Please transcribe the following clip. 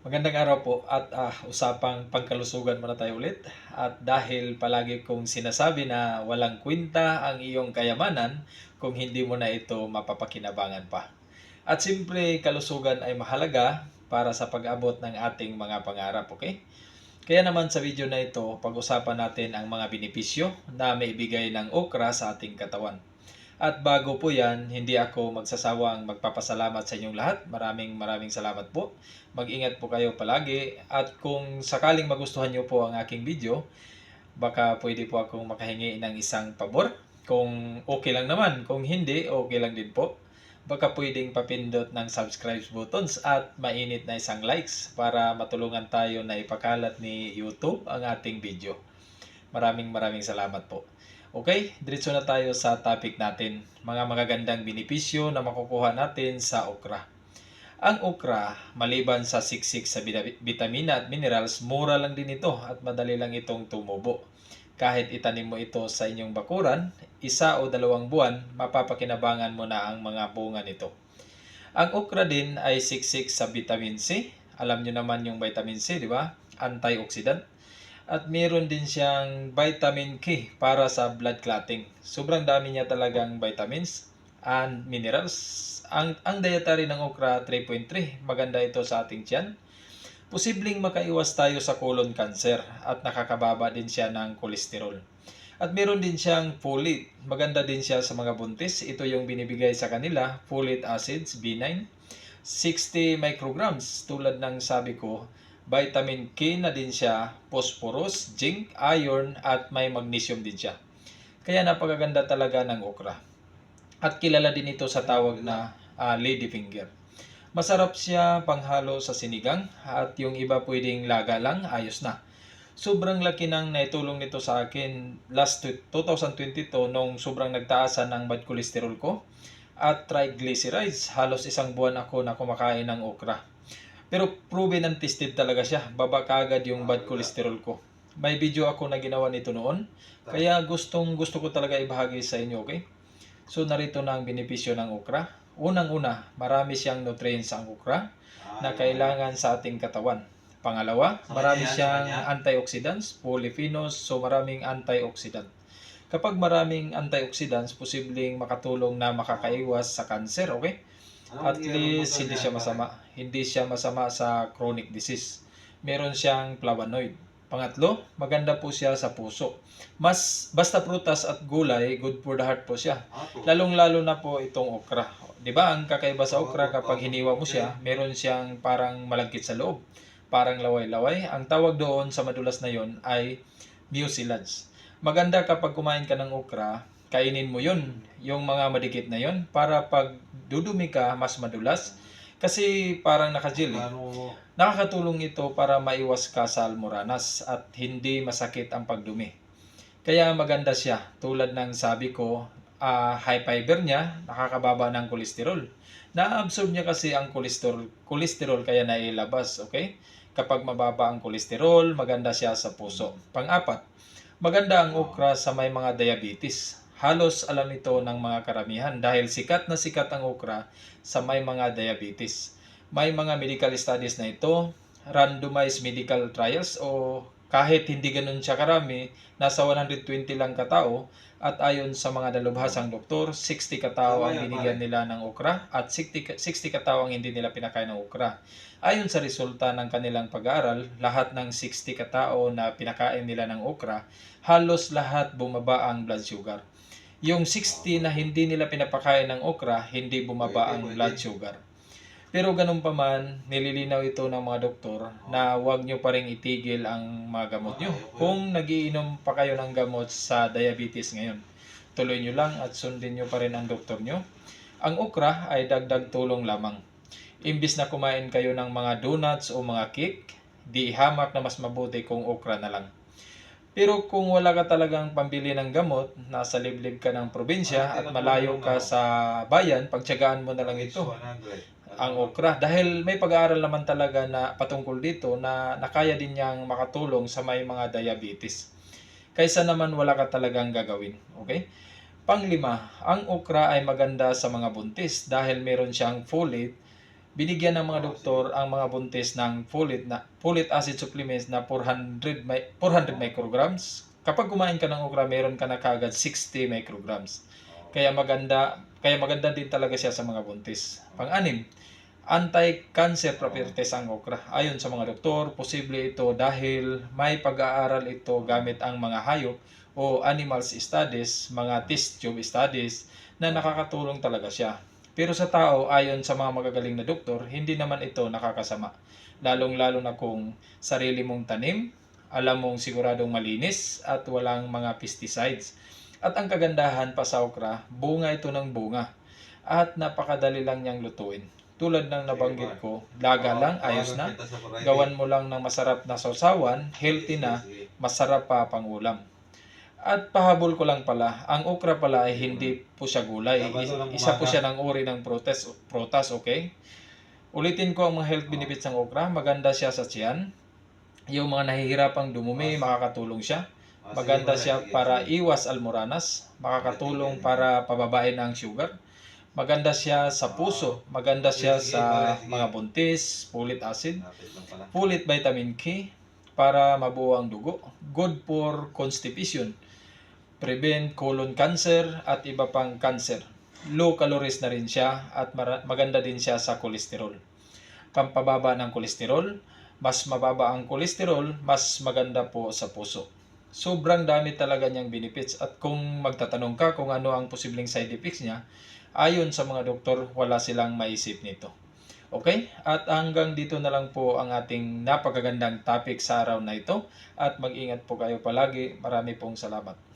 Magandang araw po at usapang pangkalusugan muna tayo ulit. At dahil palagi kong sinasabi na walang kwenta ang iyong kayamanan kung hindi mo na ito mapapakinabangan pa. At siyempre, kalusugan ay mahalaga para sa pag-abot ng ating mga pangarap, okay? Kaya naman sa video na ito, pag-usapan natin ang mga benepisyo na may ibigay ng okra sa ating katawan. At bago po yan, hindi ako magsasawang magpapasalamat sa inyong lahat. Maraming salamat po. Mag-ingat po kayo palagi. At kung sakaling magustuhan nyo po ang aking video, baka pwede po akong makahingi ng isang pabor. Kung okay lang naman, kung hindi, okay lang din po. Baka pwedeng papindot ng subscribe buttons at mainit na isang likes para matulungan tayo na ipakalat ni YouTube ang ating video. Maraming salamat po. Okay, diretso na tayo sa topic natin. Mga magagandang benepisyo na makukuha natin sa okra. Ang okra, maliban sa siksik sa vitamina at minerals, mura lang din ito at madali lang itong tumubo. Kahit itanim mo ito sa inyong bakuran, 1 o 2 buwan, mapapakinabangan mo na ang mga bunga nito. Ang okra din ay siksik sa vitamin C. Alam nyo naman yung vitamin C, di ba? Antioxidant. At meron din siyang vitamin K para sa blood clotting. Sobrang dami niya talagang vitamins and minerals. Ang dietary ng okra 3.3. Maganda ito sa ating tiyan. Posibleng makaiwas tayo sa colon cancer at nakakababa din siya ng kolesterol. At meron din siyang folate. Maganda din siya sa mga buntis. Ito yung binibigay sa kanila, folate acids, B9. 60 micrograms tulad ng sabi ko, vitamin K na din siya, phosphorus, zinc, iron at may magnesium din siya. Kaya napakaganda talaga ng okra. At kilala din ito sa tawag na ladyfinger. Masarap siya panghalo sa sinigang at yung iba pwedeng laga lang, ayos na. Sobrang laki ng naitulong nito sa akin last 2022 nung sobrang nagtaasan ng bad cholesterol ko at triglycerides. Halos 1 buwan ako na kumakain ng okra. Pero proven and tested talaga siya. Baba kaagad yung bad cholesterol ko. May video ako na ginawa nito noon. Kaya gusto ko talaga ibahagi sa inyo, okay? So narito na ang benepisyo ng okra. Unang-una, marami siyang nutrients ang okra na kailangan sa ating katawan. Pangalawa, marami siyang antioxidants, polyphenols, so maraming antioxidant. Kapag maraming antioxidants, posibleng makatulong na makakaiwas sa cancer, okay? At least hindi siya masama. Hindi siya masama sa chronic disease. Meron siyang flavonoid. Pangatlo, maganda po siya sa puso. Basta prutas at gulay, good for the heart po siya. Lalong-lalo na po itong okra. 'Di ba? Ang kakaiba sa okra kapag hiniwa mo siya, meron siyang parang malagkit sa loob, parang laway-laway. Ang tawag doon sa madulas na 'yon ay mucilage. Maganda kapag kumain ka ng okra, kainin mo 'yon, yung mga madikit na 'yon, para pag dudumi ka, mas madulas. Kasi parang naka-gel eh. Nakakatulong ito para maiwas ka sa almoranas at hindi masakit ang pagdumi. Kaya maganda siya. Tulad ng sabi ko, high fiber niya, nakakababa ng kolesterol. Na-absorb niya kasi ang kolesterol kaya nailabas, okay? Kapag mababa ang kolesterol, maganda siya sa puso. Pang-apat, maganda ang okra sa may mga diabetes. Halos alam ito ng mga karamihan dahil sikat na sikat ang okra sa may mga diabetes. May mga medical studies na ito, randomized medical trials o kahit hindi ganun siya karami, nasa 120 lang katao at ayon sa mga dalubhasang doktor, 60 katao ang binigyan nila ng okra at 60 katao ang hindi nila pinakain ng okra. Ayon sa resulta ng kanilang pag-aaral, lahat ng 60 katao na pinakain nila ng okra, halos lahat bumaba ang blood sugar. Yung 60 na hindi nila pinapakain ng okra, hindi bumaba ang blood sugar. Pero ganun pa man, nililinaw ito ng mga doktor na huwag nyo pa rin itigil ang mga gamot nyo. Kung nagiinom pa kayo ng gamot sa diabetes ngayon, tuloy nyo lang at sundin nyo pa rin ang doktor nyo. Ang okra ay dagdag tulong lamang. Imbis na kumain kayo ng mga donuts o mga cake, di ihamak na mas mabuti kung okra na lang. Pero kung wala ka talagang pambili ng gamot, nasa liblib ka ng probinsya at malayo ka sa bayan, pagtiyagaan mo na lang ito, ang okra. Dahil may pag-aaral naman talaga na patungkol dito na nakaya din niyang makatulong sa may mga diabetes. Kaysa naman wala ka talagang gagawin. Okay? Panglima, ang okra ay maganda sa mga buntis dahil meron siyang folate Binigyan ng mga doktor ang mga buntis ng folic acid supplements na 400 micrograms. Kapag kumain ka ng okra, meron ka na kagad 60 micrograms. Kaya maganda din talaga siya sa mga buntis. Pang-anim, anti-cancer properties ang okra. Ayon sa mga doktor, posible ito dahil may pag-aaral ito gamit ang mga hayop o animals studies, mga test tube studies na nakakatulong talaga siya. Pero sa tao, ayon sa mga magagaling na doktor, hindi naman ito nakakasama. Lalong-lalo na kung sarili mong tanim, alam mong siguradong malinis at walang mga pesticides. At ang kagandahan pa sa okra, bunga ito ng bunga at napakadali lang niyang lutuin. Tulad ng nabanggit ko, laga lang, ayos na. Gawan mo lang ng masarap na sausawan, healthy na, masarap pa pang ulam. At pahabol ko lang pala, ang okra pala ay hindi po siya gulay. Isa po siya ng uri ng prutas, okay? Ulitin ko ang mga health benefits ng okra. Maganda siya sa tiyan. Yung mga nahihirapang dumumi, makakatulong siya. Maganda siya para iwas almoranas. Makakatulong para pababain ang sugar. Maganda siya sa puso. Maganda siya sa mga buntis, folic acid. Folic vitamin K para mabuo ang dugo. Good for constipation. Prevent colon cancer at iba pang cancer. Low calories na rin siya at maganda din siya sa kolesterol. Pampababa ng kolesterol, mas mababa ang kolesterol, mas maganda po sa puso. Sobrang dami talaga niyang benefits at kung magtatanong ka kung ano ang posibleng side effects niya, ayon sa mga doktor, wala silang maisip nito. Okay? At hanggang dito na lang po ang ating napakagandang topic sa araw na ito at mag-ingat po kayo palagi. Marami pong salamat.